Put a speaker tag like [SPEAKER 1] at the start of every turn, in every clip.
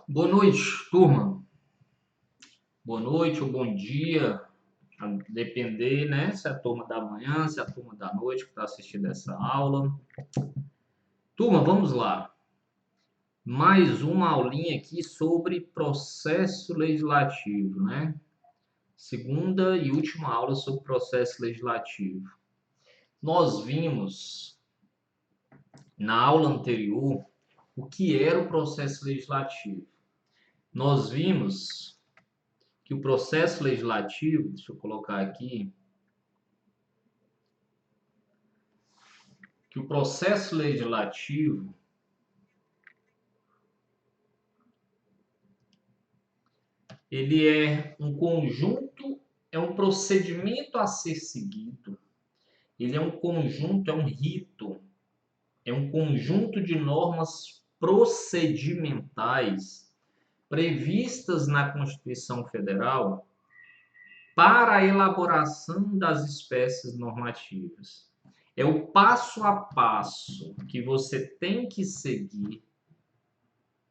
[SPEAKER 1] Boa noite, turma. Boa noite ou bom dia, a depender, né? Se é a turma da manhã, se é a turma da noite que está assistindo essa aula. Turma, vamos lá. Mais uma aulinha aqui sobre processo legislativo, né? Segunda e última aula sobre processo legislativo. Nós vimos na aula anterior o que era o processo legislativo. Nós vimos que o processo legislativo, deixa eu colocar aqui, que o processo legislativo ele é um conjunto, é um procedimento a ser seguido. Ele é um conjunto, é um rito, é um conjunto de normas procedimentais previstas na Constituição Federal para a elaboração das espécies normativas. É o passo a passo que você tem que seguir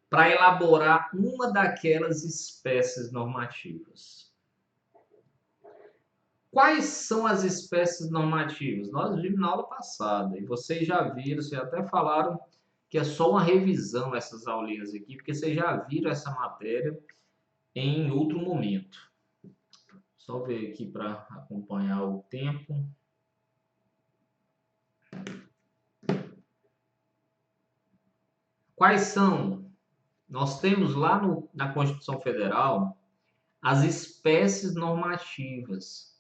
[SPEAKER 1] para elaborar uma daquelas espécies normativas. Quais são as espécies normativas? Nós vimos na aula passada, e vocês já viram, vocês até falaram que é só uma revisão essas aulinhas aqui, porque vocês já viram essa matéria em outro momento. Só ver aqui para acompanhar o tempo. Quais são? Nós temos lá na Constituição Federal as espécies normativas.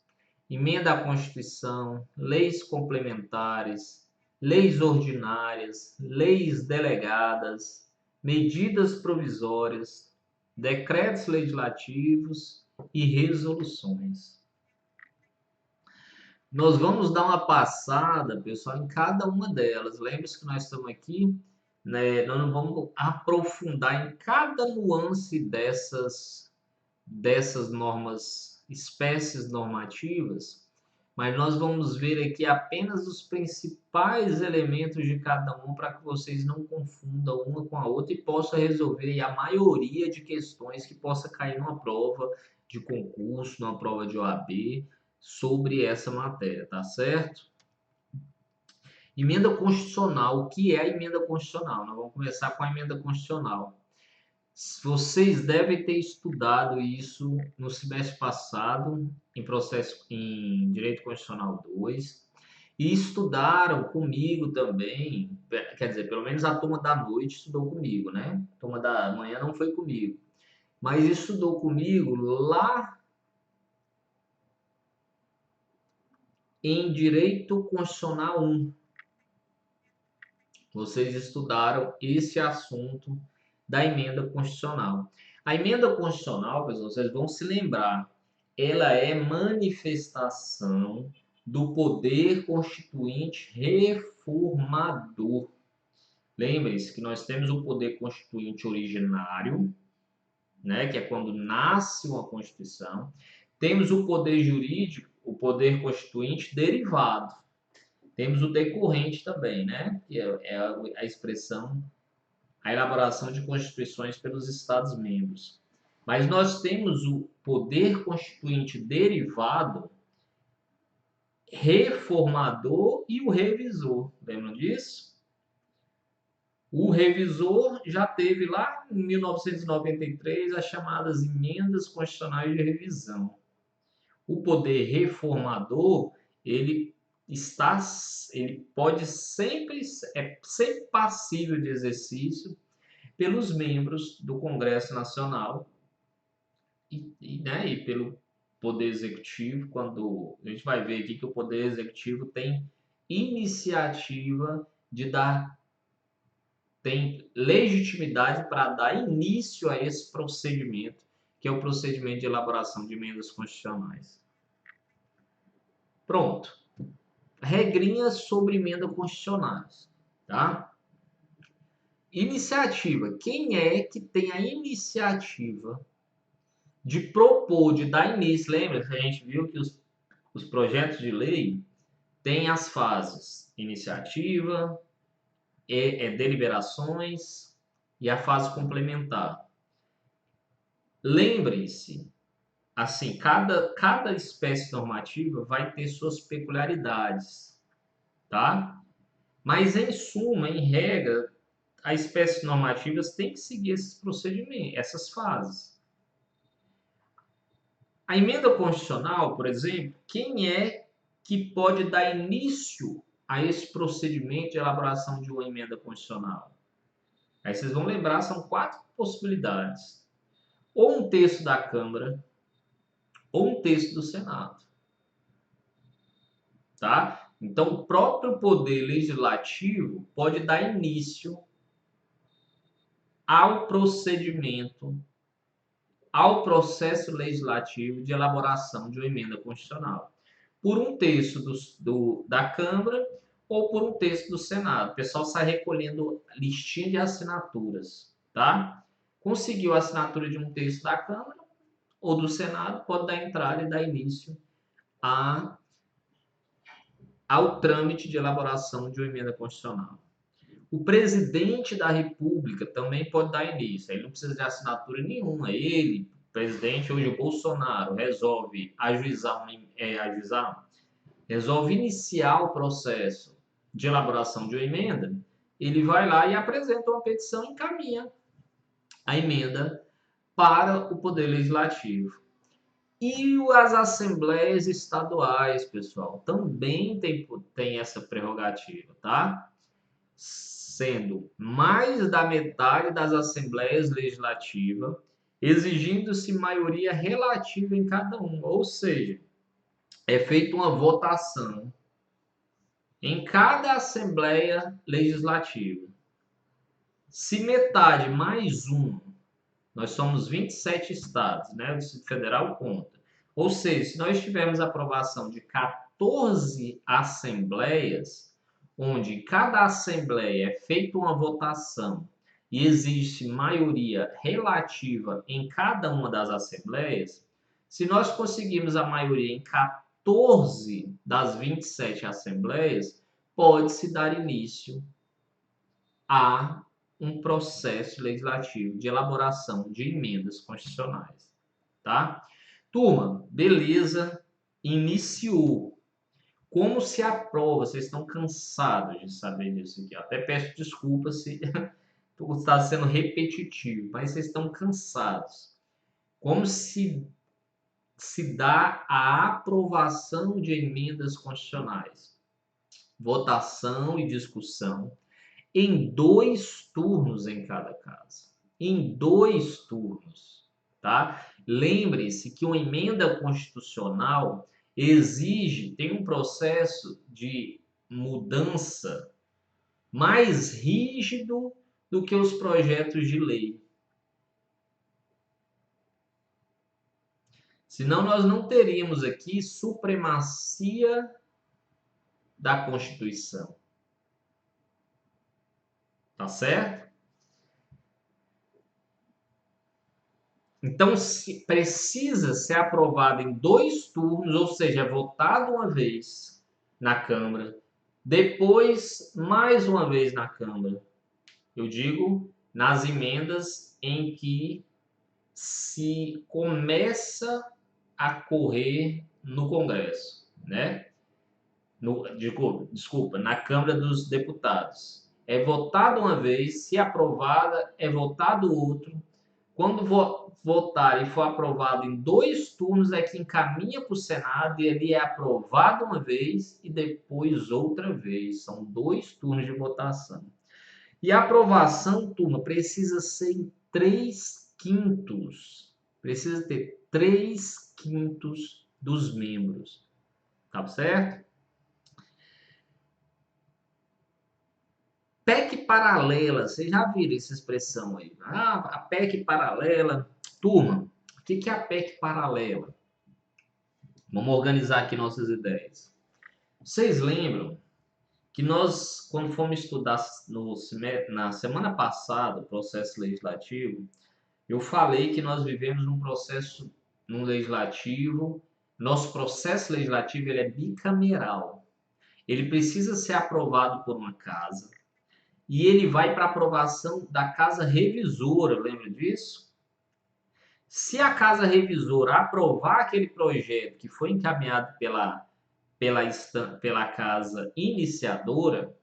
[SPEAKER 1] Emenda à Constituição, leis complementares, leis ordinárias, leis delegadas, medidas provisórias, decretos legislativos e resoluções. Nós vamos dar uma passada, pessoal, em cada uma delas. Lembre-se que nós estamos aqui, né, nós não vamos aprofundar em cada nuance dessas normas, espécies normativas, mas nós vamos ver aqui apenas os principais elementos de cada um para que vocês não confundam uma com a outra e possam resolver a maioria de questões que possa cair numa prova de concurso, numa prova de OAB sobre essa matéria, tá certo? Emenda constitucional. O que é a emenda constitucional? Nós vamos começar com a emenda constitucional. Vocês devem ter estudado isso no semestre passado, em Direito Constitucional 2, e estudaram comigo também, quer dizer, pelo menos a turma da noite estudou comigo, né? A turma da manhã não foi comigo, mas estudou comigo lá em Direito Constitucional 1. Vocês estudaram esse assunto da emenda constitucional. A emenda constitucional, pessoal, vocês vão se lembrar, ela é manifestação do poder constituinte reformador. Lembre-se que nós temos o poder constituinte originário, né, que é quando nasce uma Constituição. Temos o poder jurídico, o poder constituinte derivado. Temos o decorrente também, né, que é a expressão, a elaboração de constituições pelos Estados-membros. Mas nós temos o poder constituinte derivado, reformador e o revisor. Lembram disso? O revisor já teve lá em 1993 as chamadas emendas constitucionais de revisão. O poder reformador, ele pode sempre, é sempre passível de exercício pelos membros do Congresso Nacional e pelo Poder Executivo, quando a gente vai ver aqui que o Poder Executivo tem iniciativa de dar, tem legitimidade para dar início a esse procedimento, que é o procedimento de elaboração de emendas constitucionais. Pronto. Regrinhas sobre emenda constitucionais, tá? Iniciativa. Quem é que tem a iniciativa de propor, de dar início? Lembra que a gente viu que os projetos de lei têm as fases iniciativa, deliberações e a fase complementar. lembrem-se, assim, cada espécie normativa vai ter suas peculiaridades, tá? Mas, em suma, em regra, as espécies normativas têm que seguir esses procedimentos, essas fases. A emenda constitucional, por exemplo, quem é que pode dar início a esse procedimento de elaboração de uma emenda constitucional? Aí vocês vão lembrar, são 4 possibilidades. Ou um terço da Câmara, ou um terço do Senado. Tá? Então, o próprio Poder Legislativo pode dar início ao procedimento, ao processo legislativo de elaboração de uma emenda constitucional, por um terço da Câmara ou por um terço do Senado. O pessoal sai recolhendo listinha de assinaturas, tá? Conseguiu a assinatura de um terço da Câmara ou do Senado, pode dar entrada e dar início ao trâmite de elaboração de uma emenda constitucional. O presidente da República também pode dar início. Ele não precisa de assinatura nenhuma. Ele, presidente, hoje o Bolsonaro, resolve resolve iniciar o processo de elaboração de uma emenda. Ele vai lá e apresenta uma petição e encaminha a emenda para o Poder Legislativo. E as assembleias estaduais, pessoal, também tem essa prerrogativa, tá? Sendo mais da metade das assembleias legislativas, exigindo-se maioria relativa em cada uma. Ou seja, é feita uma votação em cada assembleia legislativa. Se metade mais um, nós somos 27 estados, né? O Distrito Federal conta. Ou seja, se nós tivermos aprovação de 14 assembleias, onde cada assembleia é feita uma votação e existe maioria relativa em cada uma das assembleias, se nós conseguirmos a maioria em 14 das 27 assembleias, pode-se dar início a um processo legislativo de elaboração de emendas constitucionais, tá? Turma, beleza, iniciou. Como se aprova? Vocês estão cansados de saber disso aqui. Até peço desculpas se está sendo repetitivo, mas vocês estão cansados. Como se dá a aprovação de emendas constitucionais? Votação e discussão em 2 turnos em cada caso. Em 2 turnos, tá? Lembre-se que uma emenda constitucional tem um processo de mudança mais rígido do que os projetos de lei. Senão nós não teríamos aqui supremacia da Constituição. Tá certo? Então, precisa ser aprovado em 2 turnos, ou seja, é votado uma vez na Câmara, depois mais uma vez na Câmara. Eu digo nas emendas em que se começa a correr no Congresso, né? Desculpa, na Câmara dos Deputados. É votado uma vez, se aprovada, é votado outro. Quando votar e for aprovado em 2 turnos, é que encaminha para o Senado e ele é aprovado uma vez e depois outra vez. São 2 turnos de votação. E a aprovação, turma, precisa ser em 3/5. Precisa ter 3/5 dos membros. Tá certo? PEC paralela, vocês já viram essa expressão aí? Ah, a PEC paralela. Turma, o que é a PEC paralela? Vamos organizar aqui nossas ideias. Vocês lembram que nós, quando fomos estudar na semana passada o processo legislativo, eu falei que nós vivemos num legislativo, nosso processo legislativo ele é bicameral. Ele precisa ser aprovado por uma casa, e ele vai para aprovação da casa revisora, lembra disso? Se a casa revisora aprovar aquele projeto que foi encaminhado pela casa iniciadora,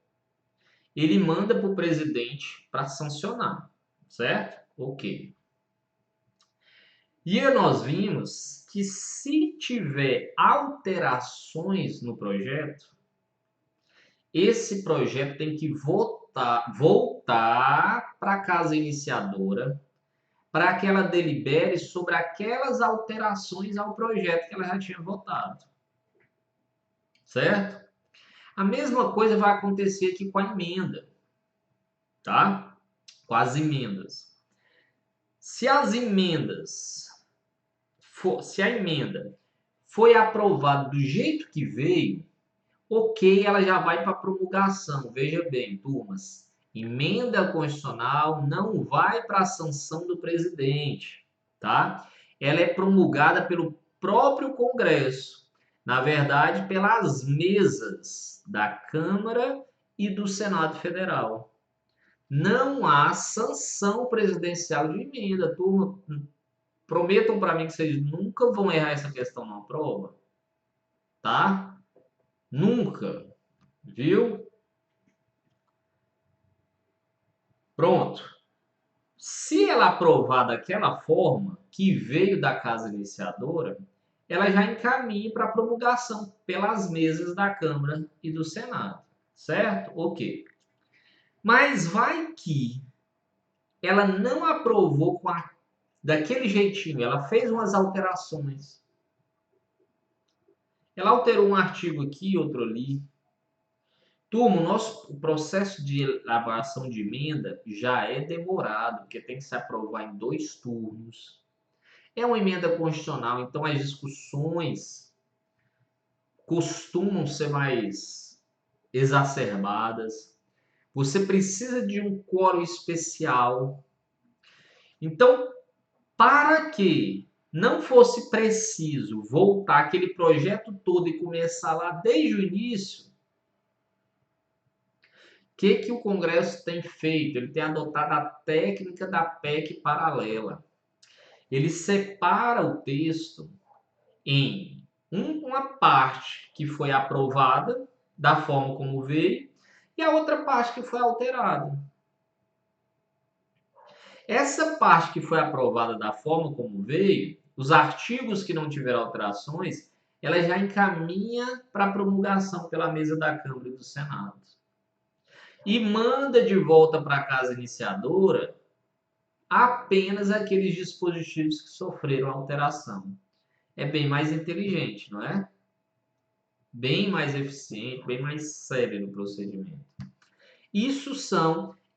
[SPEAKER 1] ele manda para o presidente para sancionar, certo? Ok. E nós vimos que se tiver alterações no projeto, esse projeto tem que voltar para a casa iniciadora para que ela delibere sobre aquelas alterações ao projeto que ela já tinha votado, certo? A mesma coisa vai acontecer aqui com a emenda, tá? Com as emendas. Se a emenda foi aprovada do jeito que veio, ok, ela já vai para promulgação. Veja bem, turmas, emenda constitucional não vai para a sanção do presidente, tá? Ela é promulgada pelo próprio Congresso, na verdade, pelas mesas da Câmara e do Senado Federal. Não há sanção presidencial de emenda, turma. Prometam para mim que vocês nunca vão errar essa questão na prova, tá? Nunca, viu? Pronto. Se ela aprovar daquela forma que veio da casa iniciadora, ela já encaminha para promulgação pelas mesas da Câmara e do Senado, certo? Ok. Mas vai que ela não aprovou daquele jeitinho, ela fez umas alterações. Ela alterou um artigo aqui, outro ali. Turma, o processo de elaboração de emenda já é demorado, porque tem que se aprovar em 2 turnos. É uma emenda constitucional, então as discussões costumam ser mais exacerbadas. Você precisa de um quórum especial. Então, para que não fosse preciso voltar aquele projeto todo e começar lá desde o início, que o Congresso tem feito? Ele tem adotado a técnica da PEC paralela. Ele separa o texto em uma parte que foi aprovada da forma como veio e a outra parte que foi alterada. Essa parte que foi aprovada da forma como veio, os artigos que não tiveram alterações, ela já encaminha para promulgação pela mesa da Câmara e do Senado. E manda de volta para a casa iniciadora apenas aqueles dispositivos que sofreram alteração. É bem mais inteligente, não é? Bem mais eficiente, bem mais sério no procedimento.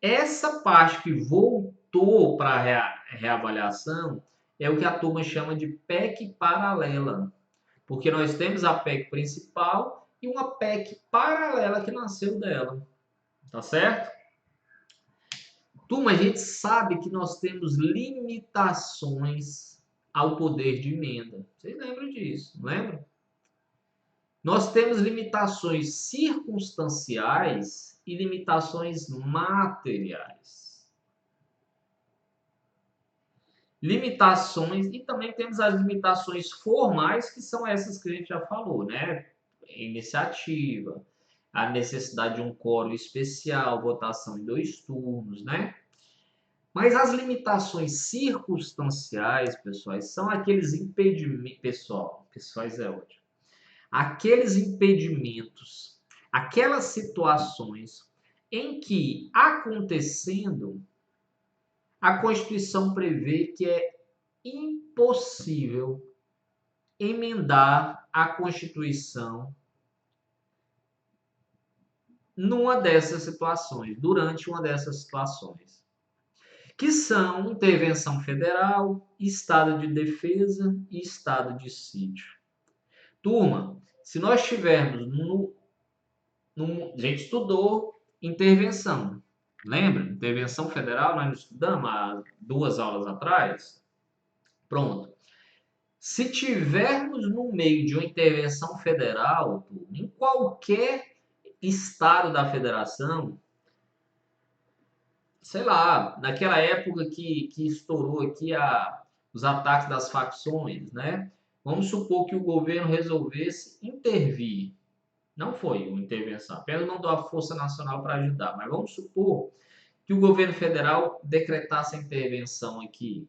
[SPEAKER 1] Essa parte que voltou para a reavaliação é o que a turma chama de PEC paralela. Porque nós temos a PEC principal e uma PEC paralela que nasceu dela. Tá certo? Turma, a gente sabe que nós temos limitações ao poder de emenda. Vocês lembram disso, não lembram? Nós temos limitações circunstanciais e limitações materiais. Limitações, e também temos as limitações formais, que são essas que a gente já falou, né? Iniciativa, a necessidade de um quórum especial, votação em 2 turnos, né? Mas as limitações circunstanciais, pessoais, são aqueles impedimentos, pessoais é ótimo. Aqueles impedimentos, aquelas situações em que, acontecendo, a Constituição prevê que é impossível emendar a Constituição numa dessas situações, durante uma dessas situações, que são intervenção federal, estado de defesa e estado de sítio. Turma, se nós tivermos a gente estudou intervenção. Lembra? Intervenção federal, nós estudamos há 2 aulas atrás. Pronto. Se tivermos no meio de uma intervenção federal, turma, em qualquer estado da federação, sei lá, naquela época que estourou aqui os ataques das facções, né? Vamos supor que o governo resolvesse intervir. Não foi uma intervenção, apenas mandou a Força Nacional para ajudar. Mas vamos supor que o governo federal decretasse a intervenção aqui,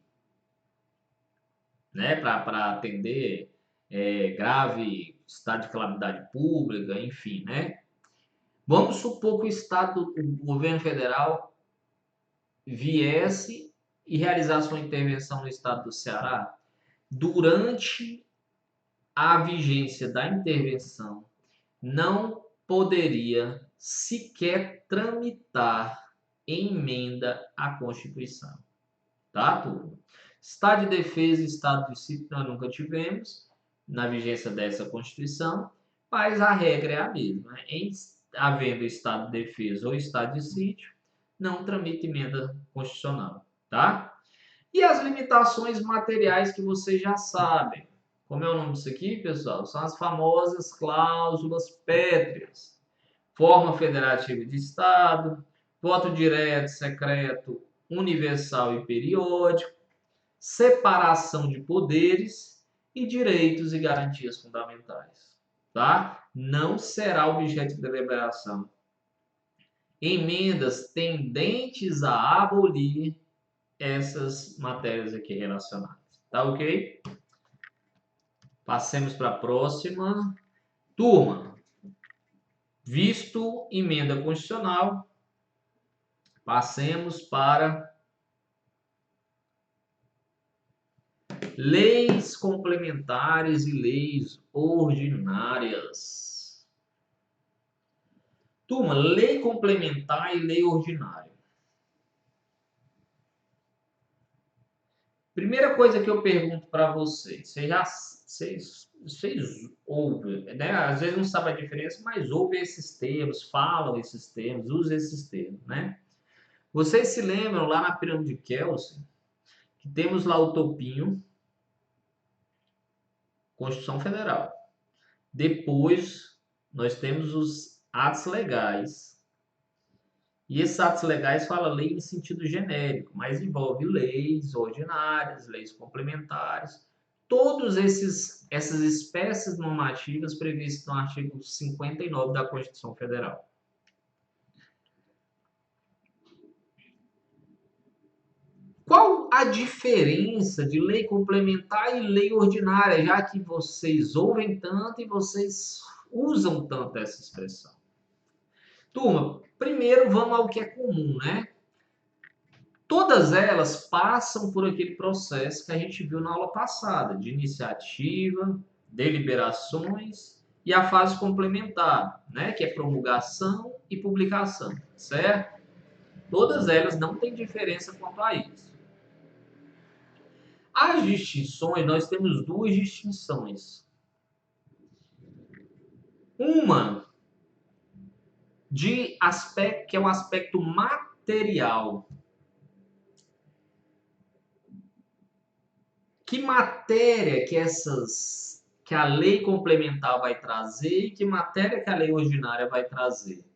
[SPEAKER 1] né, para atender grave estado de calamidade pública, enfim, né? Vamos supor que o governo federal viesse e realizasse uma intervenção no estado do Ceará. Durante a vigência da intervenção, não poderia sequer tramitar emenda à Constituição. Tá, turma? Estado de defesa e estado de sítio nós nunca tivemos na vigência dessa Constituição, mas a regra é a mesma. Em havendo estado de defesa ou estado de sítio, não tramita emenda constitucional, tá? E as limitações materiais que vocês já sabem. Como é o nome disso aqui, pessoal? São as famosas cláusulas pétreas. Forma federativa de Estado, voto direto, secreto, universal e periódico, separação de poderes e direitos e garantias fundamentais. Tá? Não será objeto de deliberação. Emendas tendentes a abolir essas matérias aqui relacionadas. Tá ok? Passemos para a próxima. Turma, visto emenda constitucional, passemos para leis complementares e leis ordinárias. Turma, lei complementar e lei ordinária. Primeira coisa que eu pergunto para vocês, vocês ouvem, né? Às vezes não sabem a diferença, mas ouvem esses termos, falam esses termos, usam esses termos, né? Vocês se lembram lá na pirâmide de Kelsen, que temos lá o topinho, Constituição Federal. Depois, nós temos os atos legais. E esses atos legais falam lei em sentido genérico, mas envolve leis ordinárias, leis complementares, todas essas espécies normativas previstas no artigo 59 da Constituição Federal. Qual a diferença de lei complementar e lei ordinária, já que vocês ouvem tanto e vocês usam tanto essa expressão? Turma, primeiro vamos ao que é comum, né? Todas elas passam por aquele processo que a gente viu na aula passada, de iniciativa, deliberações e a fase complementar, né? Que é promulgação e publicação, certo? Todas elas não têm diferença quanto a isso. As distinções, nós temos duas distinções. Uma de aspecto que é um aspecto material. Que matéria que a lei complementar vai trazer e que matéria que a lei ordinária vai trazer?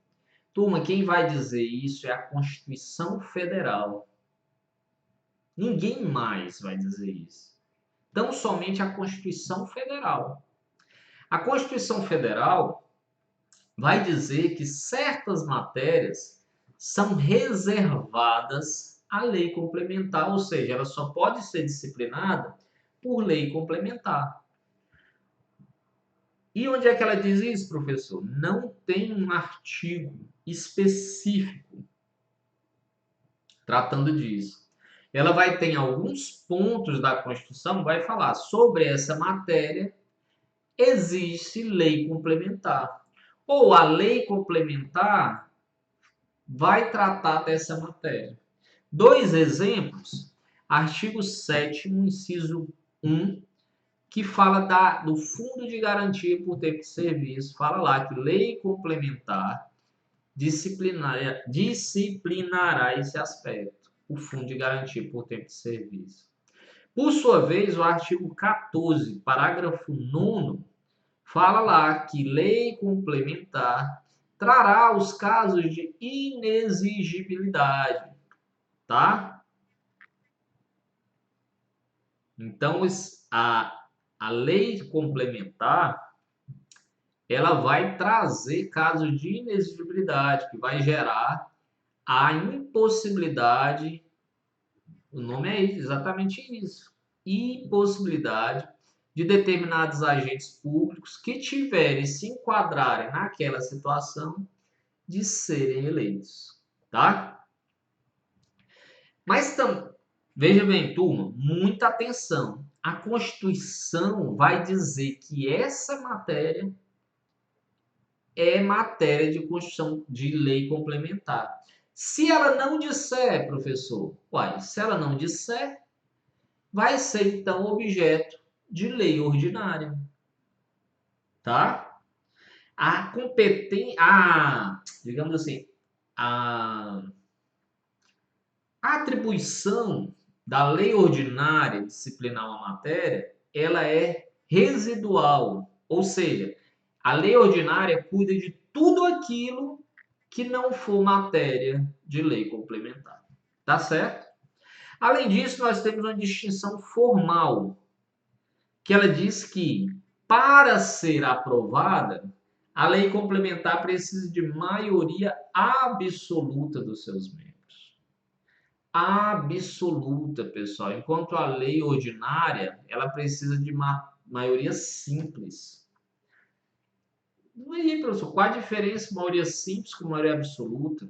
[SPEAKER 1] Turma, quem vai dizer isso é a Constituição Federal. Ninguém mais vai dizer isso. Então, somente a Constituição Federal. A Constituição Federal vai dizer que certas matérias são reservadas à lei complementar, ou seja, ela só pode ser disciplinada por lei complementar. E onde é que ela diz isso, professor? Não tem um artigo específico tratando disso. Ela vai ter alguns pontos da Constituição, vai falar sobre essa matéria, existe lei complementar. Ou a lei complementar vai tratar dessa matéria. Dois exemplos, artigo 7º, inciso 1, que fala do Fundo de Garantia por Tempo de Serviço, fala lá que lei complementar disciplinará esse aspecto, o Fundo de Garantia por Tempo de Serviço. Por sua vez, o artigo 14, parágrafo 9º, fala lá que lei complementar trará os casos de inexigibilidade, tá? Então, a lei complementar, ela vai trazer casos de inexigibilidade, que vai gerar a impossibilidade, o nome é exatamente isso, impossibilidade de determinados agentes públicos que tiverem se enquadrarem naquela situação de serem eleitos, tá? Mas veja bem, turma, muita atenção. A Constituição vai dizer que essa matéria é matéria de Constituição de lei complementar. Se ela não disser, professor, uai, se ela não disser, vai ser então objeto de lei ordinária, tá? A competência, digamos assim, a atribuição da lei ordinária disciplinar uma matéria, ela é residual, ou seja, a lei ordinária cuida de tudo aquilo que não for matéria de lei complementar. Tá certo? Além disso, nós temos uma distinção formal, que ela diz que, para ser aprovada, a lei complementar precisa de maioria absoluta dos seus membros. Absoluta, pessoal. Enquanto a lei ordinária, ela precisa de maioria simples. E aí, professor, qual a diferença de maioria simples com maioria absoluta?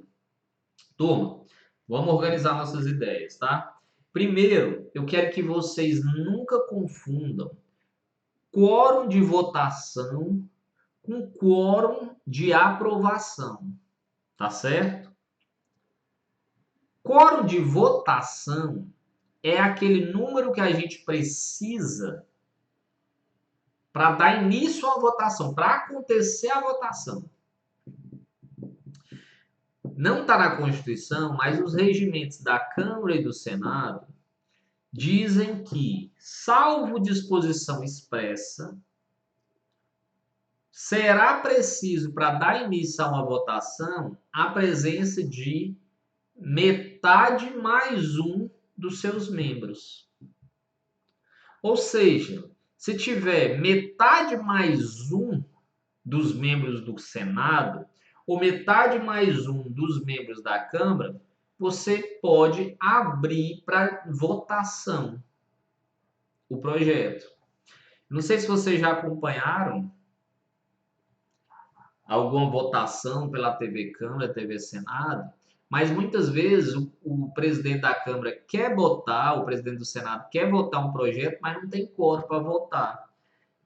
[SPEAKER 1] Turma, vamos organizar nossas ideias, tá? Primeiro, eu quero que vocês nunca confundam quórum de votação com quórum de aprovação, tá certo? Quórum de votação é aquele número que a gente precisa para dar início à votação, para acontecer a votação. Não está na Constituição, mas os regimentos da Câmara e do Senado dizem que, salvo disposição expressa, será preciso, para dar início a uma votação, a presença de metade mais um dos seus membros. Ou seja, se tiver metade mais um dos membros do Senado, ou metade mais um dos membros da Câmara, você pode abrir para votação o projeto. Não sei se vocês já acompanharam alguma votação pela TV Câmara, TV Senado, mas muitas vezes o presidente da Câmara quer votar, o presidente do Senado quer votar um projeto, mas não tem quórum para votar.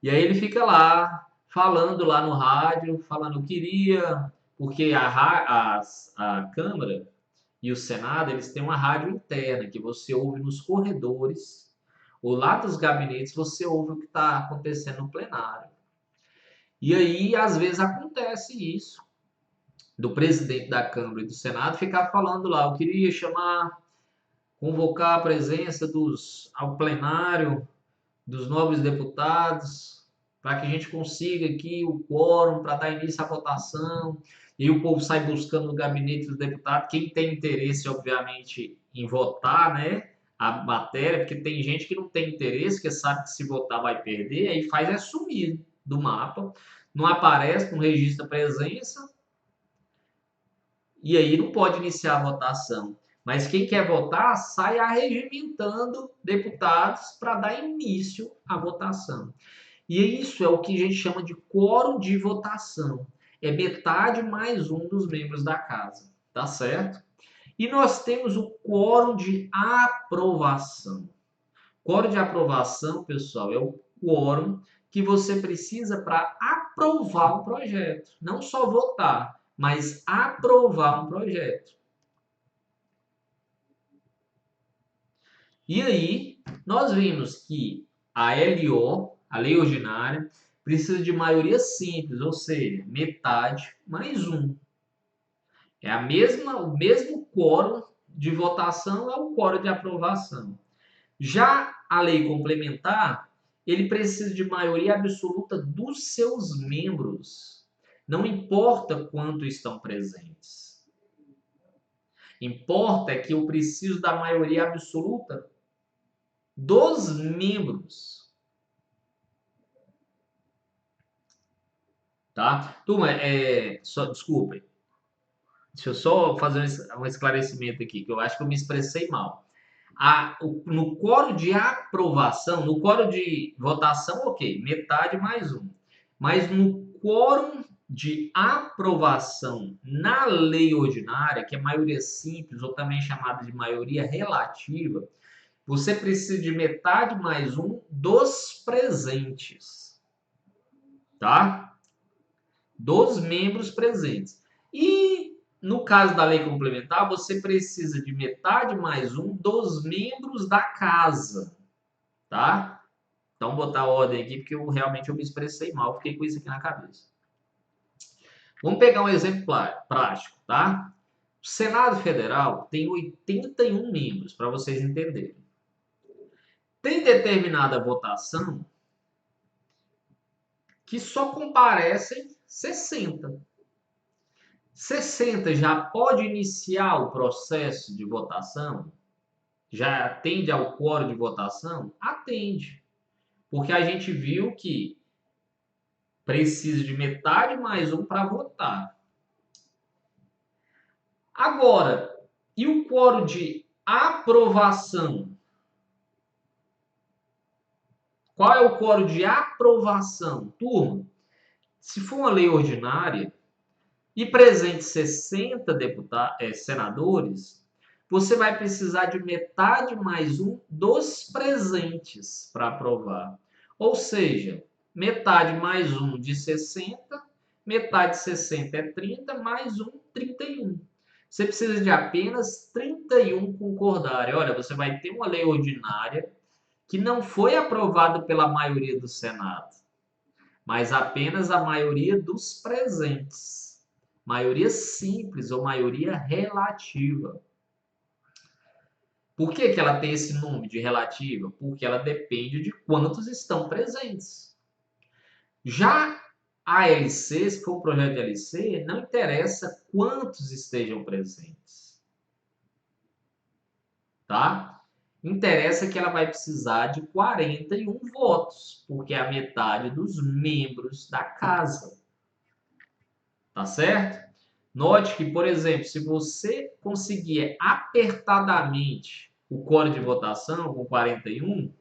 [SPEAKER 1] E aí ele fica lá, falando lá no rádio, falando, eu queria, porque a Câmara e o Senado, eles têm uma rádio interna, que você ouve nos corredores, ou lá dos gabinetes, você ouve o que está acontecendo no plenário. E aí, às vezes, acontece isso, do presidente da Câmara e do Senado ficar falando lá, eu queria convocar a presença ao plenário dos novos deputados, para que a gente consiga aqui o quórum para dar início à votação, e o povo sai buscando no gabinete dos deputados, quem tem interesse, obviamente, em votar, né, a matéria, porque tem gente que não tem interesse, que sabe que se votar vai perder, aí faz é sumir do mapa, não aparece, não registra presença, e aí não pode iniciar a votação. Mas quem quer votar sai arregimentando deputados para dar início à votação. E isso é o que a gente chama de quórum de votação. É metade mais um dos membros da casa, tá certo? E nós temos o quórum de aprovação. Quórum de aprovação, pessoal, é o quórum que você precisa para aprovar um projeto. Não só votar, mas aprovar um projeto. E aí, nós vimos que a LO, a lei ordinária, precisa de maioria simples, ou seja, metade mais um. É o mesmo quórum de votação, é o quórum de aprovação. Já a lei complementar, ele precisa de maioria absoluta dos seus membros. Não importa quanto estão presentes. Importa é que eu preciso da maioria absoluta dos membros. Tá? Turma, desculpem. Deixa eu só fazer um esclarecimento aqui, que eu acho que eu me expressei mal. No quórum de aprovação, no quórum de votação, ok, metade mais um. Mas no quórum de aprovação na lei ordinária, que é maioria simples, ou também chamada de maioria relativa, você precisa de metade mais um dos presentes, tá? Dos membros presentes. E no caso da lei complementar, você precisa de metade mais um dos membros da casa, tá? Então, vou botar a ordem aqui, porque eu me expressei mal, fiquei com isso aqui na cabeça. Vamos pegar um exemplo prático, tá? O Senado Federal tem 81 membros, para vocês entenderem. Tem determinada votação que só comparecem 60. 60 já pode iniciar o processo de votação? Já atende ao quórum de votação? Atende. Porque a gente viu que precisa de metade mais um para votar. Agora, e o quórum de aprovação? Qual é o quórum de aprovação? Turma, se for uma lei ordinária e presente 60 senadores, você vai precisar de metade mais um dos presentes para aprovar. Ou seja, metade mais um de 60, metade de 60 é 30, mais um, 31. Você precisa de apenas 31 concordarem. Olha, você vai ter uma lei ordinária que não foi aprovada pela maioria do Senado, mas apenas a maioria dos presentes. Maioria simples ou maioria relativa. Por que ela tem esse nome de relativa? Porque ela depende de quantos estão presentes. Já a LC, se for um projeto de LC, não interessa quantos estejam presentes. Tá? Interessa que ela vai precisar de 41 votos, porque é a metade dos membros da casa. Tá certo? Note que, por exemplo, se você conseguir apertadamente o quórum de votação com 41,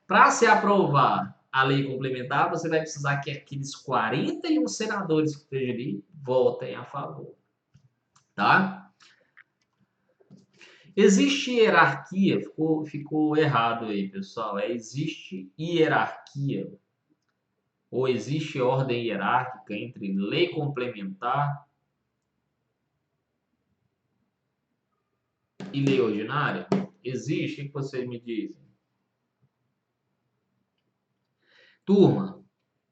[SPEAKER 1] para se aprovar a lei complementar, você vai precisar que aqueles 41 senadores que estejam ali votem a favor. Tá? Existe hierarquia, ficou errado aí, pessoal. Existe hierarquia, ou existe ordem hierárquica entre lei complementar e lei ordinária? Existe? O que vocês me dizem? Turma,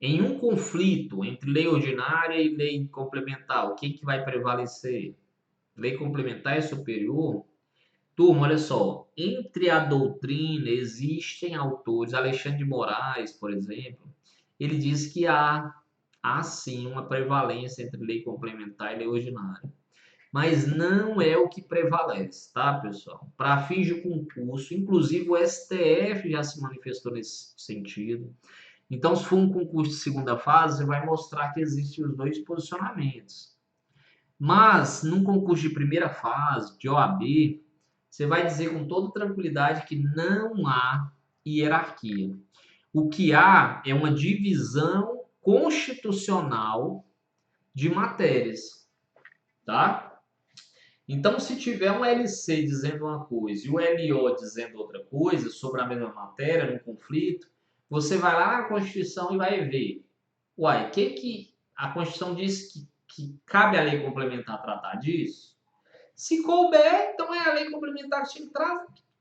[SPEAKER 1] em um conflito entre lei ordinária e lei complementar, o que vai prevalecer? Lei complementar é superior? Turma, olha só, entre a doutrina existem autores, Alexandre de Moraes, por exemplo, ele diz que há sim uma prevalência entre lei complementar e lei ordinária. Mas não é o que prevalece, tá, pessoal? Para fins de concurso, inclusive o STF já se manifestou nesse sentido. Então, se for um concurso de segunda fase, você vai mostrar que existem os dois posicionamentos. Mas, num concurso de primeira fase, de OAB, você vai dizer com toda tranquilidade que não há hierarquia. O que há é uma divisão constitucional de matérias, tá? Então, se tiver um LC dizendo uma coisa e o LO dizendo outra coisa sobre a mesma matéria, num conflito, você vai lá na Constituição e vai ver. Uai, o que a Constituição diz que cabe à lei complementar tratar disso? Se couber, então é a lei complementar que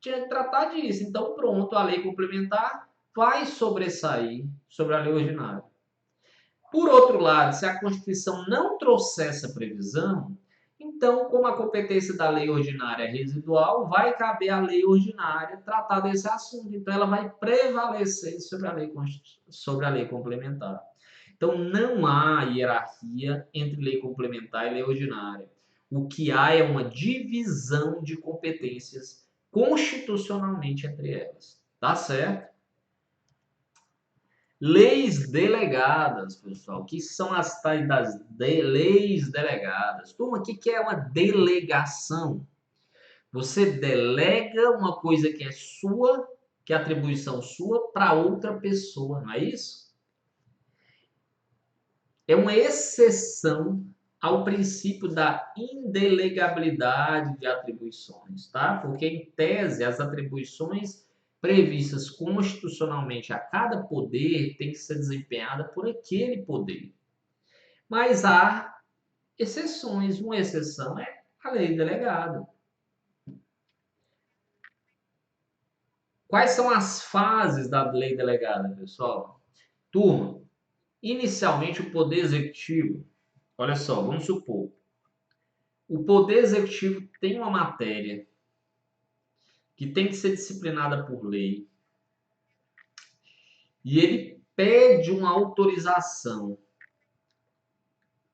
[SPEAKER 1] tinha que tratar disso. Então, pronto, a lei complementar vai sobressair sobre a lei ordinária. Por outro lado, se a Constituição não trouxer essa previsão, então, como a competência da lei ordinária é residual, vai caber à lei ordinária tratar desse assunto. Então, ela vai prevalecer sobre a lei complementar. Então, não há hierarquia entre lei complementar e lei ordinária. O que há é uma divisão de competências constitucionalmente entre elas. Tá certo? Leis delegadas, pessoal. O que são as tais das leis delegadas? Turma, o que é uma delegação? Você delega uma coisa que é sua, que é atribuição sua, para outra pessoa, não é isso? É uma exceção ao princípio da indelegabilidade de atribuições, tá? Porque, em tese, as atribuições previstas constitucionalmente a cada poder tem que ser desempenhada por aquele poder. Mas há exceções. Uma exceção é a lei delegada. Quais são as fases da lei delegada, pessoal? Turma, inicialmente o poder executivo, olha só, vamos supor, o poder executivo tem uma matéria que tem que ser disciplinada por lei e ele pede uma autorização,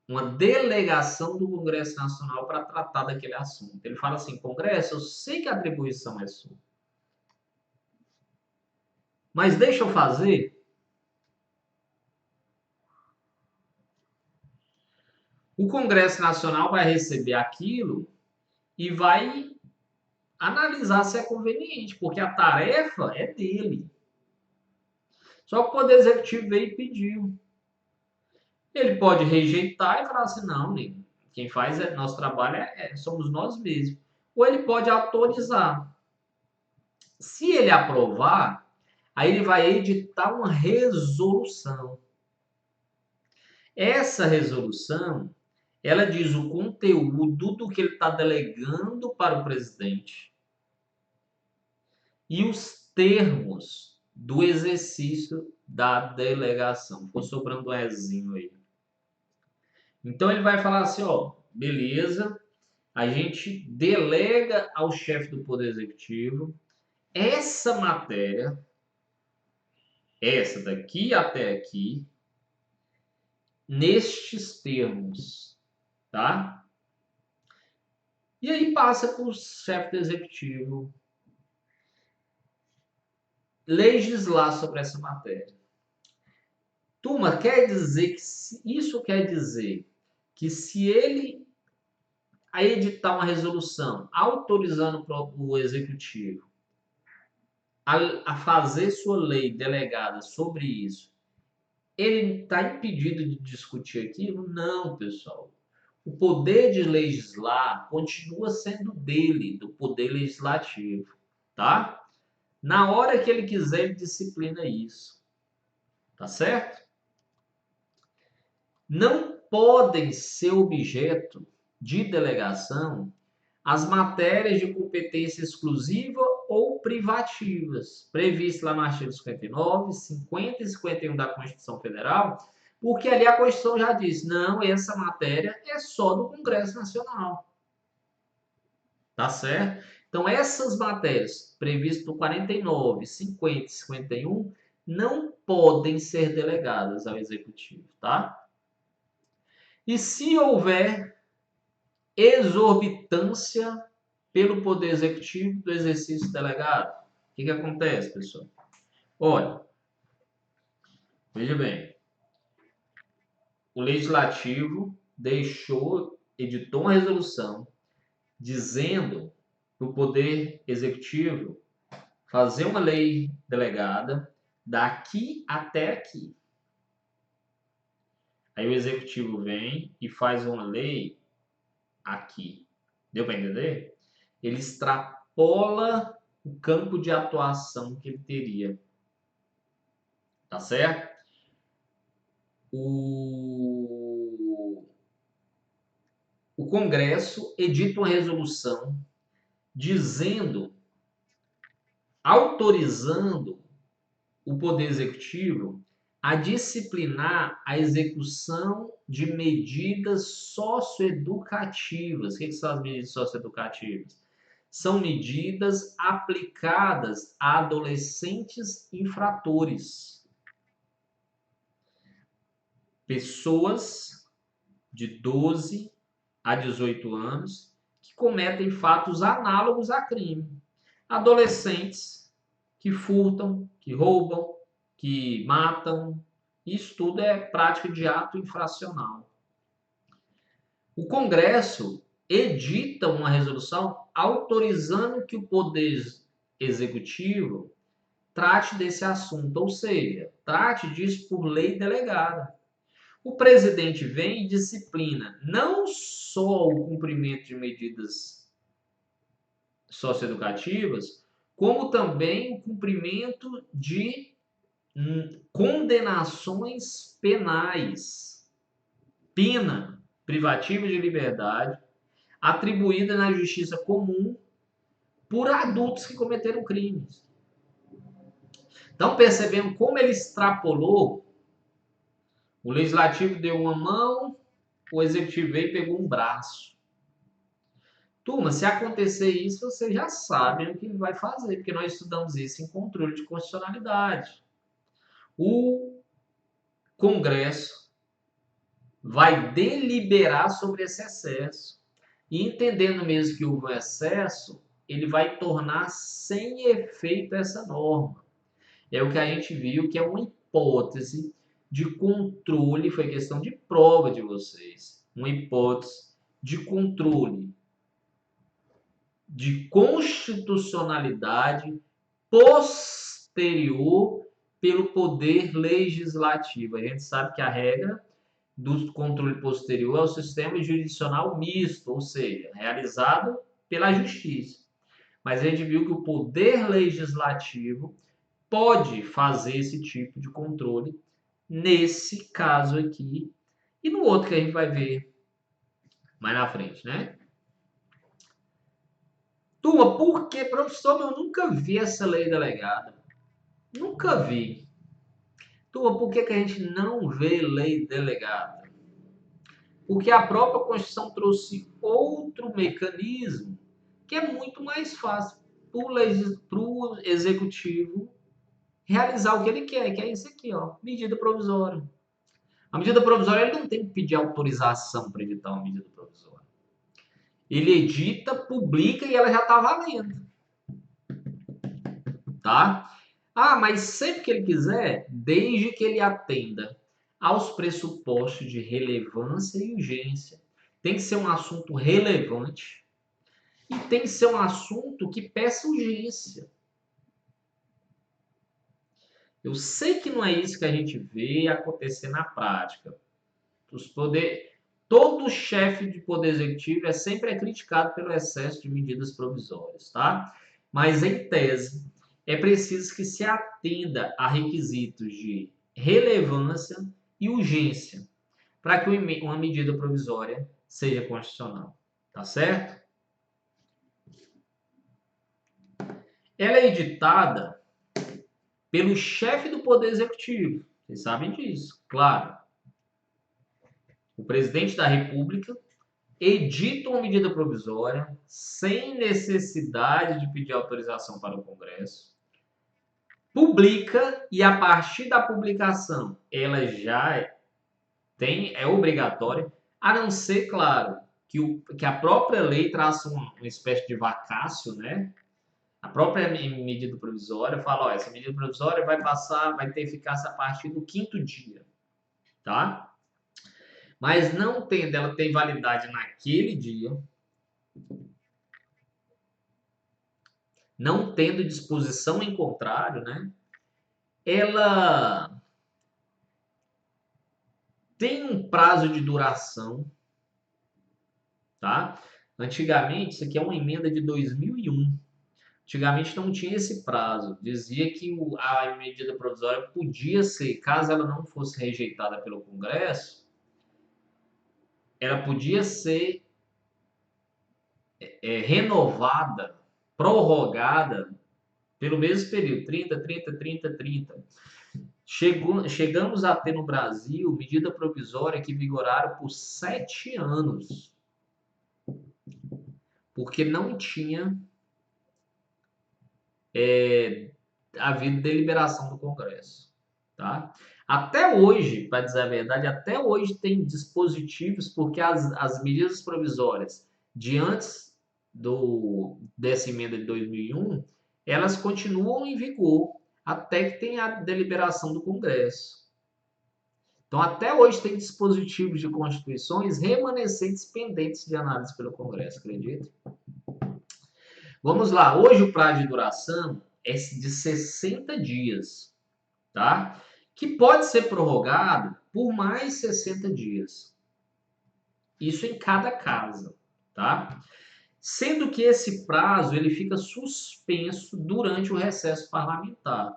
[SPEAKER 1] uma delegação do Congresso Nacional para tratar daquele assunto. Ele fala assim: Congresso, eu sei que a atribuição é sua, mas deixa eu fazer. O Congresso Nacional vai receber aquilo e vai analisar se é conveniente, porque a tarefa é dele. Só que o Poder Executivo veio e pediu. Ele pode rejeitar e falar assim: não, amigo, quem faz nosso trabalho somos nós mesmos. Ou ele pode autorizar. Se ele aprovar, aí ele vai editar uma resolução. Essa resolução, ela diz o conteúdo do que ele está delegando para o presidente e os termos do exercício da delegação. Ficou sobrando um ezinho aí. Então ele vai falar assim, ó, beleza, a gente delega ao chefe do Poder Executivo essa matéria, essa daqui até aqui, nestes termos, tá? E aí passa para o chefe do Executivo legislar sobre essa matéria. Turma, quer dizer que isso quer dizer que se ele a editar uma resolução autorizando o executivo a fazer sua lei delegada sobre isso, ele está impedido de discutir aquilo? Não, pessoal. O poder de legislar continua sendo dele, do poder legislativo, tá? Na hora que ele quiser, ele disciplina isso, tá certo? Não podem ser objeto de delegação as matérias de competência exclusiva ou privativas, previstas lá no artigo 59, 50 e 51 da Constituição Federal, porque ali a Constituição já diz, não, essa matéria é só do Congresso Nacional. Tá certo? Então, essas matérias previstas no 49, 50 e 51 não podem ser delegadas ao Executivo, tá? E se houver exorbitância pelo Poder Executivo do exercício delegado, o que acontece, pessoal? Olha, veja bem, o Legislativo editou uma resolução dizendo para o Poder Executivo fazer uma lei delegada daqui até aqui. Aí o Executivo vem e faz uma lei aqui. Deu para entender? Ele extrapola o campo de atuação que ele teria. Tá certo? O Congresso edita uma resolução dizendo, autorizando o Poder Executivo a disciplinar a execução de medidas socioeducativas. O que são as medidas socioeducativas? São medidas aplicadas a adolescentes infratores. Pessoas de 12 a 18 anos que cometem fatos análogos a crime. Adolescentes que furtam, que roubam, que matam. Isso tudo é prática de ato infracional. O Congresso edita uma resolução autorizando que o Poder Executivo trate desse assunto, ou seja, trate disso por lei delegada. O presidente vem e disciplina não só o cumprimento de medidas socioeducativas, como também o cumprimento de condenações penais, pena privativa de liberdade, atribuída na justiça comum por adultos que cometeram crimes. Então, percebendo como ele extrapolou, o legislativo deu uma mão, o executivo veio e pegou um braço. Turma, se acontecer isso, vocês já sabem o que vai fazer, porque nós estudamos isso em controle de constitucionalidade. O Congresso vai deliberar sobre esse excesso. E entendendo mesmo que houve um excesso, ele vai tornar sem efeito essa norma. É o que a gente viu que é uma hipótese de controle, foi questão de prova de vocês, uma hipótese de controle de constitucionalidade posterior pelo poder legislativo. A gente sabe que a regra do controle posterior é o sistema jurisdicional misto, ou seja, realizado pela justiça. Mas a gente viu que o poder legislativo pode fazer esse tipo de controle nesse caso aqui e no outro que a gente vai ver mais na frente, né? Turma, por que, professor, eu nunca vi essa lei delegada? Nunca vi. Turma, por que a gente não vê lei delegada? Porque a própria Constituição trouxe outro mecanismo que é muito mais fácil para o executivo realizar o que ele quer, que é isso aqui, ó, medida provisória. A medida provisória ele não tem que pedir autorização para editar uma medida provisória. Ele edita, publica e ela já está valendo. Tá? Ah, mas sempre que ele quiser, desde que ele atenda aos pressupostos de relevância e urgência. Tem que ser um assunto relevante e tem que ser um assunto que peça urgência. Eu sei que não é isso que a gente vê acontecer na prática. Todo chefe de poder executivo é sempre criticado pelo excesso de medidas provisórias, tá? Mas, em tese, é preciso que se atenda a requisitos de relevância e urgência para que uma medida provisória seja constitucional, tá certo? Ela é editada pelo chefe do Poder Executivo, vocês sabem disso, claro. O presidente da República edita uma medida provisória sem necessidade de pedir autorização para o Congresso, publica e a partir da publicação ela já é obrigatória, a não ser, claro, que a própria lei traça uma espécie de vacácio, né? A própria medida provisória fala, ó, essa medida provisória vai ter eficácia a partir do 5º dia, tá? Mas não tendo, ela tem validade naquele dia, não tendo disposição em contrário, né? Ela tem um prazo de duração, tá? Antigamente, isso aqui é uma emenda de 2001. Antigamente não tinha esse prazo. Dizia que a medida provisória podia ser, caso ela não fosse rejeitada pelo Congresso, ela podia ser renovada, prorrogada pelo mesmo período, 30, 30, 30, 30. Chegamos a ter no Brasil medida provisória que vigoraram por 7 anos, porque não tinha havido deliberação do Congresso. Tá? Até hoje, para dizer a verdade, até hoje tem dispositivos, porque as medidas provisórias de antes dessa emenda de 2001, elas continuam em vigor até que tenha a deliberação do Congresso. Então, até hoje tem dispositivos de constituições remanescentes pendentes de análise pelo Congresso, acredita? Vamos lá, hoje o prazo de duração é de 60 dias, tá? Que pode ser prorrogado por mais 60 dias. Isso em cada casa, tá? Sendo que esse prazo ele fica suspenso durante o recesso parlamentar.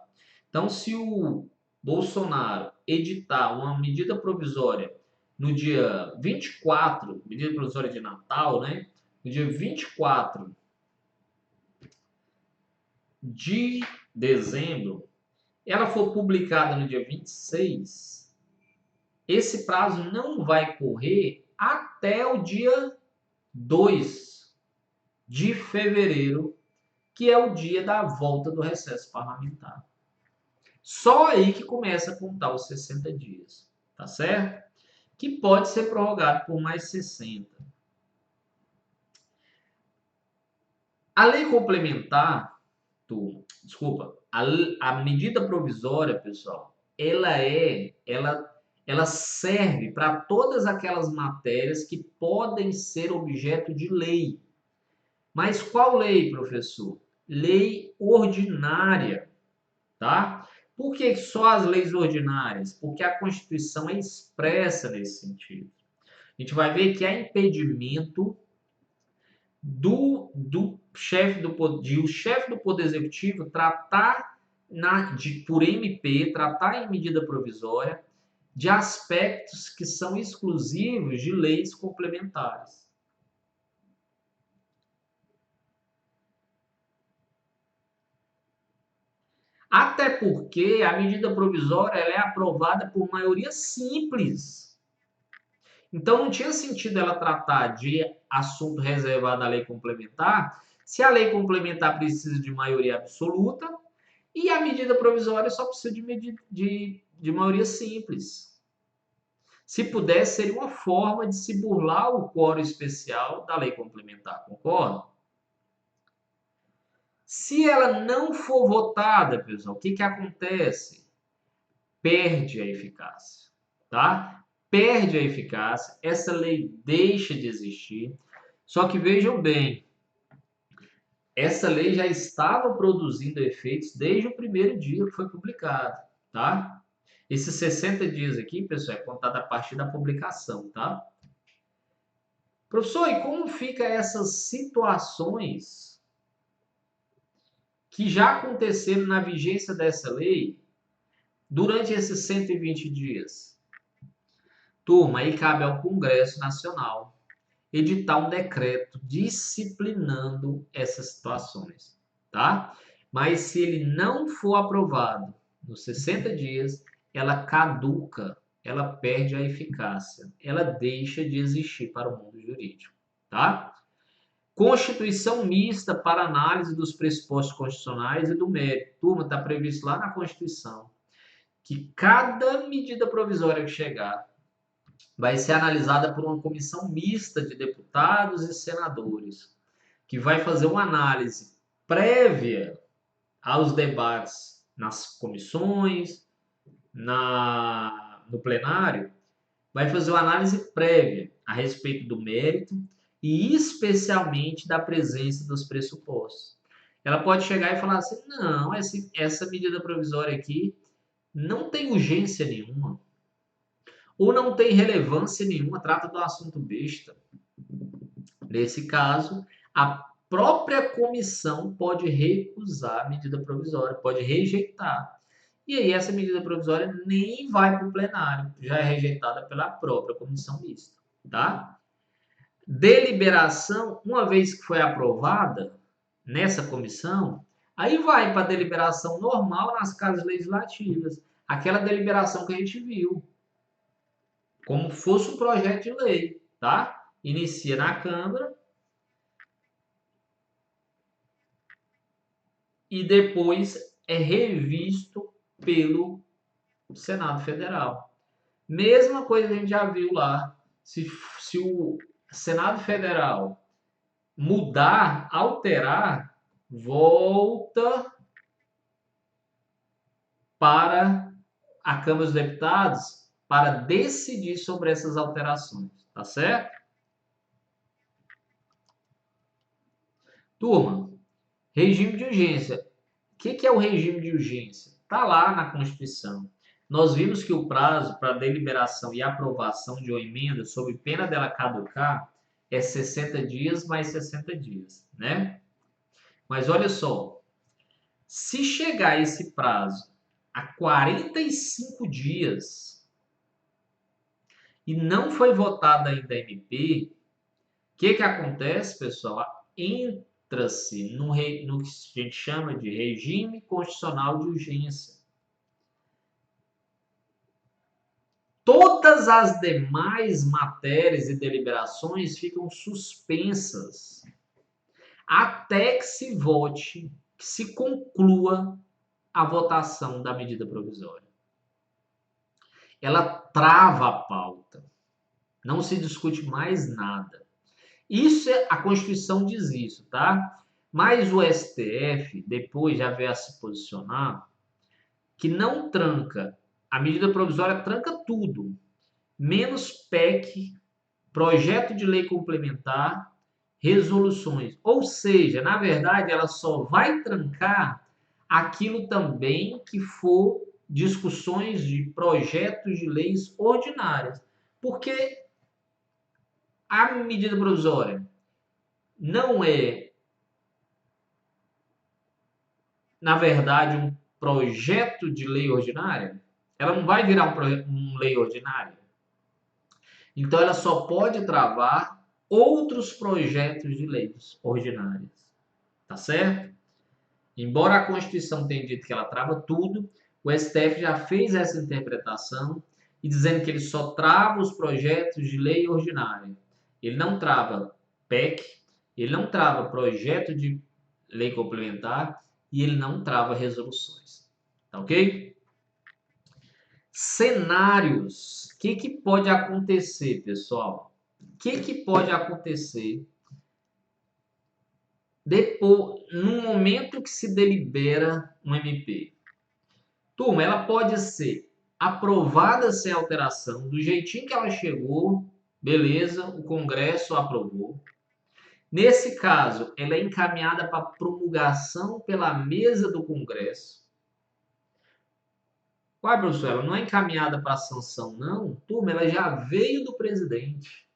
[SPEAKER 1] Então, se o Bolsonaro editar uma medida provisória no dia 24, medida provisória de Natal, né? No dia 24 de dezembro, ela for publicada no dia 26, esse prazo não vai correr até o dia 2 de fevereiro, que é o dia da volta do recesso parlamentar. Só aí que começa a contar os 60 dias, tá certo? Que pode ser prorrogado por mais 60. A lei complementar, a medida provisória, pessoal, ela serve para todas aquelas matérias que podem ser objeto de lei. Mas qual lei, professor? Lei ordinária, tá? Por que só as leis ordinárias? Porque a Constituição é expressa nesse sentido. A gente vai ver que há impedimento do chefe o chefe do Poder Executivo tratar por MP, tratar em medida provisória de aspectos que são exclusivos de leis complementares. Até porque a medida provisória ela é aprovada por maioria simples. Então não tinha sentido ela tratar de assunto reservado à lei complementar, se a lei complementar precisa de maioria absoluta e a medida provisória só precisa de maioria simples. Se pudesse, seria uma forma de se burlar o quórum especial da lei complementar, concorda? Se ela não for votada, pessoal, o que acontece? Perde a eficácia, tá? Perde a eficácia, essa lei deixa de existir. Só que vejam bem, essa lei já estava produzindo efeitos desde o primeiro dia que foi publicado, tá? Esses 60 dias aqui, pessoal, é contado a partir da publicação, tá? Professor, e como fica essas situações que já aconteceram na vigência dessa lei durante esses 120 dias? Turma, aí cabe ao Congresso Nacional editar um decreto disciplinando essas situações, tá? Mas se ele não for aprovado nos 60 dias, ela caduca, ela perde a eficácia, ela deixa de existir para o mundo jurídico, tá? Constituição mista para análise dos pressupostos constitucionais e do mérito. Turma, está previsto lá na Constituição que cada medida provisória que chegar vai ser analisada por uma comissão mista de deputados e senadores, que vai fazer uma análise prévia aos debates nas comissões, no plenário, vai fazer uma análise prévia a respeito do mérito e especialmente da presença dos pressupostos. Ela pode chegar e falar assim, não, essa medida provisória aqui não tem urgência nenhuma, ou não tem relevância nenhuma, trata do assunto besta. Nesse caso, a própria comissão pode recusar a medida provisória, pode rejeitar. E aí essa medida provisória nem vai para o plenário, já é rejeitada pela própria comissão mista, tá? Deliberação, uma vez que foi aprovada nessa comissão, aí vai para a deliberação normal nas casas legislativas, aquela deliberação que a gente viu, como fosse um projeto de lei, tá? Inicia na Câmara e depois é revisto pelo Senado Federal. Mesma coisa que a gente já viu lá. Se o Senado Federal mudar, alterar, volta para a Câmara dos Deputados para decidir sobre essas alterações, tá certo? Turma, regime de urgência. O que é o regime de urgência? Está lá na Constituição. Nós vimos que o prazo para deliberação e aprovação de uma emenda, sob pena dela caducar, é 60 dias mais 60 dias, né? Mas olha só, se chegar esse prazo a 45 dias e não foi votada ainda a MP, o que acontece, pessoal? Entra-se no que a gente chama de regime constitucional de urgência. Todas as demais matérias e deliberações ficam suspensas até que se vote, que se conclua a votação da medida provisória. Ela trava a pauta. Não se discute mais nada. Isso a Constituição diz isso, tá? Mas o STF, depois já veio a se posicionar, que não tranca. A medida provisória tranca tudo, menos PEC, projeto de lei complementar, resoluções. Ou seja, na verdade, ela só vai trancar aquilo também que for discussões de projetos de leis ordinárias. Porque a medida provisória não é, na verdade, um projeto de lei ordinária, ela não vai virar uma lei ordinária. Então, ela só pode travar outros projetos de leis ordinárias. Tá certo? Embora a Constituição tenha dito que ela trava tudo, o STF já fez essa interpretação e dizendo que ele só trava os projetos de lei ordinária. Ele não trava PEC, ele não trava projeto de lei complementar e ele não trava resoluções. Tá ok? Cenários. O que pode acontecer, pessoal? O que pode acontecer depois, no momento que se delibera um MP? Turma, ela pode ser aprovada sem alteração, do jeitinho que ela chegou, beleza, o Congresso aprovou. Nesse caso, ela é encaminhada para promulgação pela mesa do Congresso. Uai, professor, ela não é encaminhada para sanção, não? Turma, ela já veio do presidente,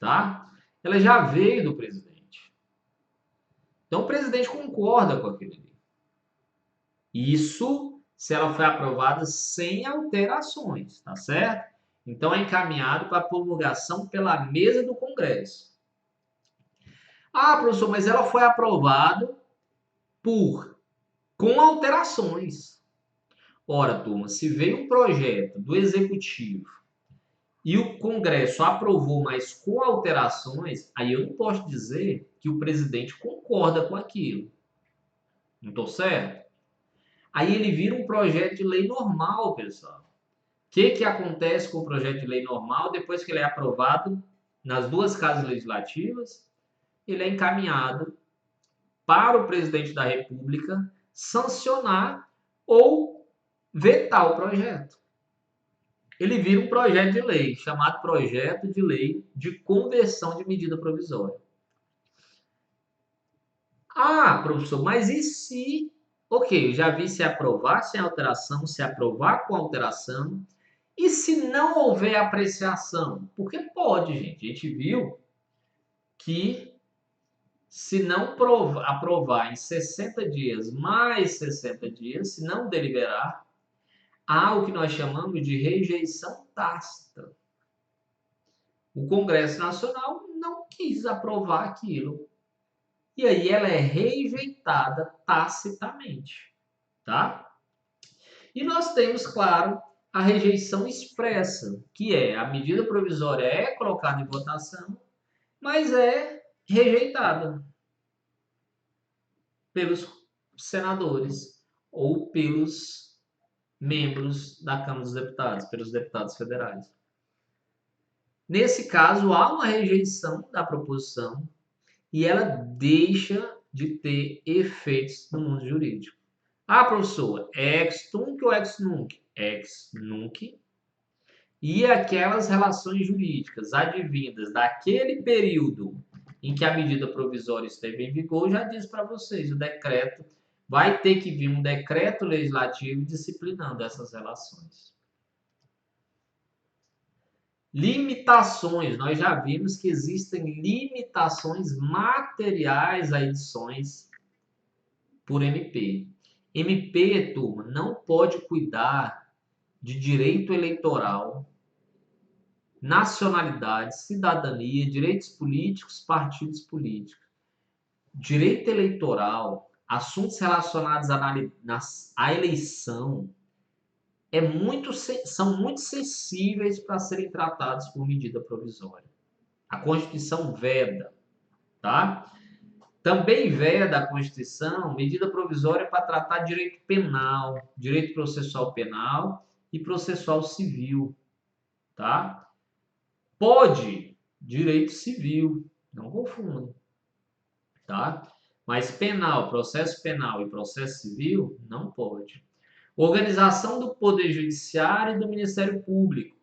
[SPEAKER 1] tá? Ela já veio do presidente. Então, o presidente concorda com aquilo ali. Isso se ela foi aprovada sem alterações, tá certo? Então, é encaminhado para promulgação pela mesa do Congresso. Ah, professor, mas ela foi aprovada com alterações. Ora, turma, se veio um projeto do Executivo e o Congresso aprovou, mas com alterações, aí eu não posso dizer que o presidente concorda com aquilo. Não estou certo? Aí ele vira um projeto de lei normal, pessoal. O que acontece com o projeto de lei normal depois que ele é aprovado nas duas casas legislativas? Ele é encaminhado para o presidente da República sancionar ou vetar o projeto. Ele vira um projeto de lei, chamado Projeto de Lei de Conversão de Medida Provisória. Ah, professor, mas e se... Ok, eu já vi se aprovar sem alteração, se aprovar com alteração. E se não houver apreciação? Porque pode, gente. A gente viu que se não aprovar em 60 dias mais 60 dias, se não deliberar, há o que nós chamamos de rejeição tácita. O Congresso Nacional não quis aprovar aquilo. E aí ela é rejeitada tacitamente, tá? E nós temos, claro, a rejeição expressa, que é a medida provisória é colocada em votação, mas é rejeitada pelos senadores ou pelos membros da Câmara dos Deputados, pelos deputados federais. Nesse caso, há uma rejeição da proposição e ela deixa de ter efeitos no mundo jurídico. Ah, professor, é ex tunc ou ex nunc? Ex nunc. E aquelas relações jurídicas advindas daquele período em que a medida provisória esteve em vigor, já diz para vocês, o decreto vai ter que vir um decreto legislativo disciplinando essas relações. Limitações, nós já vimos que existem limitações materiais a edições por MP. MP, turma, não pode cuidar de direito eleitoral, nacionalidade, cidadania, direitos políticos, partidos políticos. Direito eleitoral, assuntos relacionados à eleição, são muito sensíveis para serem tratados por medida provisória. A Constituição veda, tá? Também veda a Constituição medida provisória para tratar direito penal, direito processual penal e processual civil, tá? Pode direito civil, não confunda, tá? Mas penal, processo penal e processo civil, não pode. Organização do Poder Judiciário e do Ministério Público.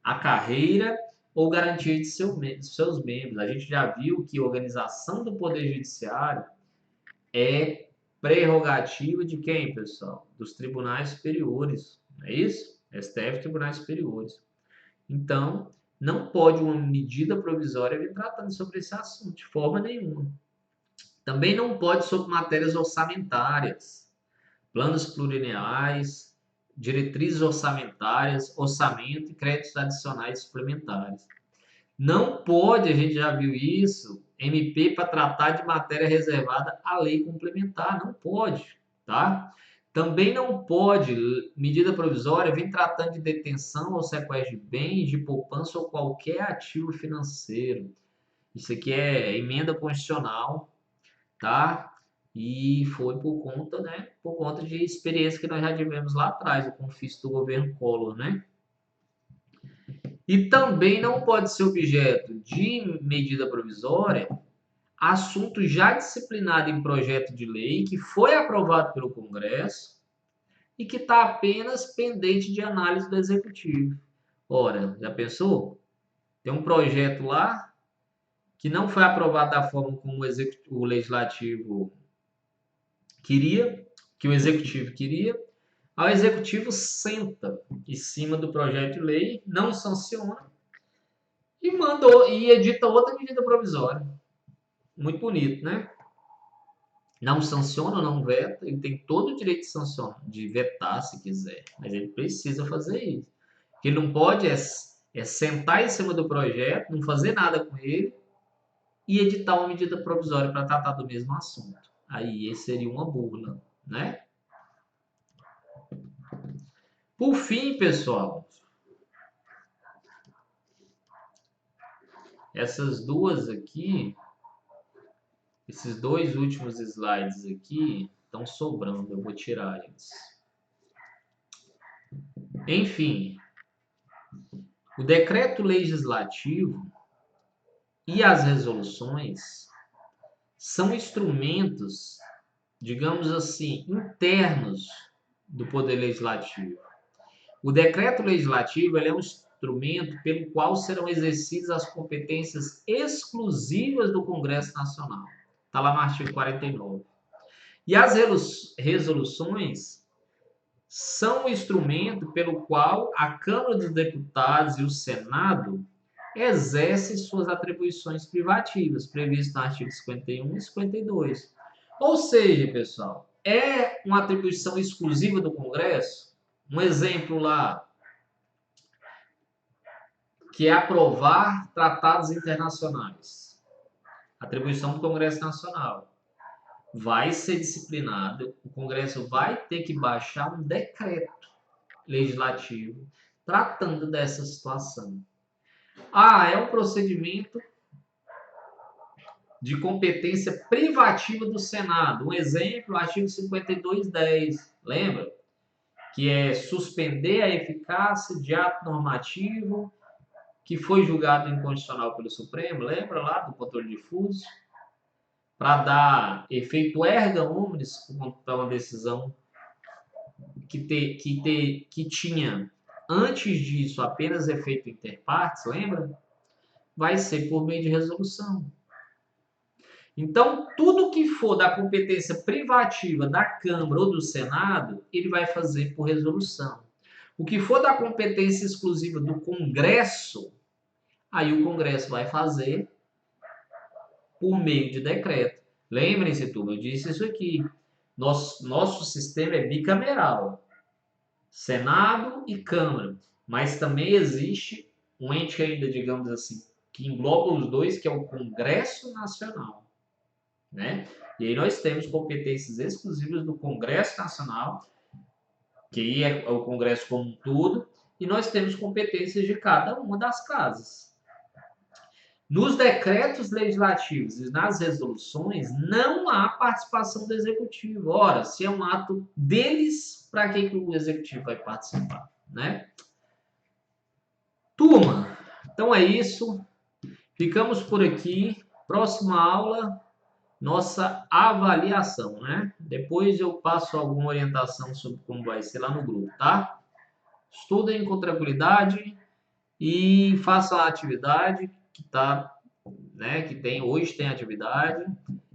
[SPEAKER 1] A carreira ou garantia de seus membros. A gente já viu que a organização do Poder Judiciário é prerrogativa de quem, pessoal? Dos tribunais superiores. Não é isso? STF, tribunais superiores. Então, não pode uma medida provisória vir tratando sobre esse assunto, de forma nenhuma. Também não pode sobre matérias orçamentárias, planos plurianuais, diretrizes orçamentárias, orçamento e créditos adicionais suplementares. Não pode, a gente já viu isso, MP para tratar de matéria reservada à lei complementar, não pode, tá? Também não pode, medida provisória, vir tratando de detenção ou sequestro de bens, de poupança ou qualquer ativo financeiro. Isso aqui é emenda constitucional, tá? E foi por conta, né? Por conta de experiência que nós já tivemos lá atrás, o confisco do governo Collor, né? E também não pode ser objeto de medida provisória assunto já disciplinado em projeto de lei que foi aprovado pelo Congresso e que está apenas pendente de análise do Executivo. Ora, já pensou? Tem um projeto lá que não foi aprovado da forma como o Legislativo queria, que o Executivo queria. Aí o Executivo senta em cima do projeto de lei, não sanciona e edita outra medida provisória. Muito bonito, né? Não sanciona, não veta, ele tem todo o direito de sancionar, de vetar se quiser, mas ele precisa fazer isso. O que ele não pode é sentar em cima do projeto, não fazer nada com ele e editar uma medida provisória para tratar do mesmo assunto. Aí esse seria uma burla, né? Por fim, pessoal, essas duas aqui, esses dois últimos slides aqui estão sobrando, eu vou tirar eles. Enfim, o decreto legislativo e as resoluções são instrumentos, digamos assim, internos do Poder Legislativo. O decreto legislativo é um instrumento pelo qual serão exercidas as competências exclusivas do Congresso Nacional. Está lá no artigo 49. E as resoluções são o instrumento pelo qual a Câmara dos Deputados e o Senado exercem suas atribuições privativas, previstas no artigo 51 e 52. Ou seja, pessoal, é uma atribuição exclusiva do Congresso? Um exemplo lá, que é aprovar tratados internacionais. Atribuição do Congresso Nacional. Vai ser disciplinado, o Congresso vai ter que baixar um decreto legislativo tratando dessa situação. Ah, é um procedimento de competência privativa do Senado. Um exemplo, artigo 5210, lembra? Que é suspender a eficácia de ato normativo que foi julgado inconstitucional pelo Supremo, lembra lá do controle difuso? para dar efeito erga omnes para uma decisão que tinha antes disso apenas efeito inter partes, lembra? Vai ser por meio de resolução. Então, tudo que for da competência privativa da Câmara ou do Senado, ele vai fazer por resolução. O que for da competência exclusiva do Congresso, aí o Congresso vai fazer por meio de decreto. Lembrem-se, turma, eu disse isso aqui. Nosso sistema é bicameral, Senado e Câmara, mas também existe um ente ainda, digamos assim, que engloba os dois, que é o Congresso Nacional, né? E aí nós temos competências exclusivas do Congresso Nacional, que aí é o Congresso como um todo, e nós temos competências de cada uma das casas. Nos decretos legislativos e nas resoluções, não há participação do Executivo. Ora, se é um ato deles, para que o Executivo vai participar, né? Turma, então é isso. Ficamos por aqui. Próxima aula, nossa avaliação, né? Depois eu passo alguma orientação sobre como vai ser lá no grupo, tá? Estudem com tranquilidade e façam a atividade que tá, né, que tem hoje tem atividade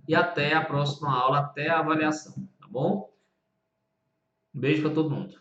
[SPEAKER 1] e até a próxima aula, até a avaliação, tá bom? Um beijo para todo mundo.